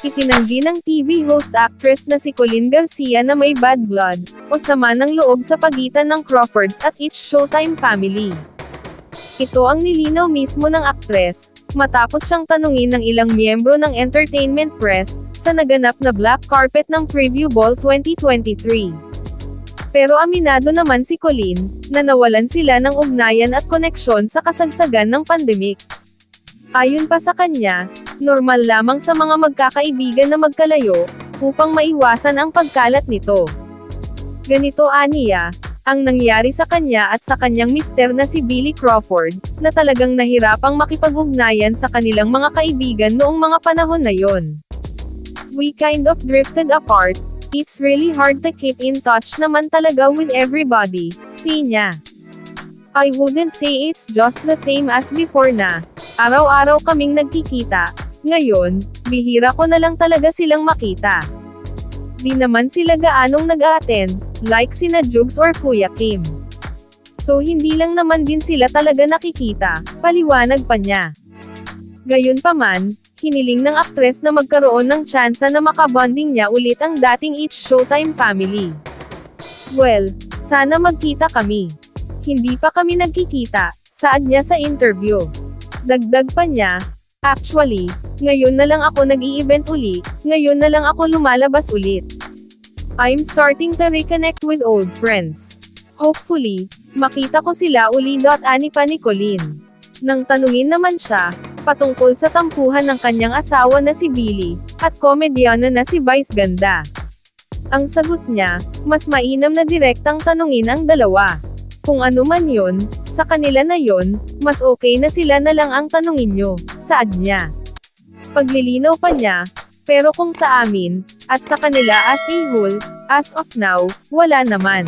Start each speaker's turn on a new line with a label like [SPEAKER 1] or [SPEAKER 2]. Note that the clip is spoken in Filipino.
[SPEAKER 1] Itinanggi ng TV host actress na si Colleen Garcia na may bad blood, o sama ng loob sa pagitan ng Crawfords at It's Showtime family. Ito ang nilinaw mismo ng aktres, matapos siyang tanungin ng ilang miyembro ng entertainment press, sa naganap na black carpet ng Preview Ball 2023. Pero aminado naman si Colleen, na nawalan sila ng ugnayan at koneksyon sa kasagsagan ng pandemik. Ayon pa sa kanya, normal lamang sa mga magkakaibigan na magkalayo, upang maiwasan ang pagkalat nito. Ganito aniya, ang nangyari sa kanya at sa kanyang mister na si Billy Crawford, na talagang nahirapang makipag-ugnayan sa kanilang mga kaibigan noong mga panahon na yon. We kind of drifted apart, it's really hard to keep in touch naman talaga with everybody, niya. I wouldn't say it's just the same as before na, araw-araw kaming nagkikita, ngayon, bihira ko na lang talaga silang makita. Di naman sila gaanong nag-a-attend, like sina Jugs or Kuya Kim. So hindi lang naman din sila talaga nakikita, paliwanag pa niya. Gayunpaman, hiniling ng aktres na magkaroon ng tsansa na makabonding niya ulit ang dating It's Showtime family. Well, sana magkita kami. Hindi pa kami nagkikita, saad niya sa interview. Dagdag pa niya, actually, ngayon na lang ako nag-i-event uli, ngayon na lang ako lumalabas ulit. I'm starting to reconnect with old friends. Hopefully, makita ko sila uli. Ani pa ni Colleen. Nang tanungin naman siya, patungkol sa tampuhan ng kanyang asawa na si Billy, at komedyana na si Vice Ganda. Ang sagot niya, mas mainam na direktang tanungin ang dalawa. Kung ano man yon, sa kanila na yon, mas okay na sila na lang ang tanungin nyo, saad niya. Paglilinaw pa niya, pero kung sa amin, at sa kanila as a whole, as of now, wala naman.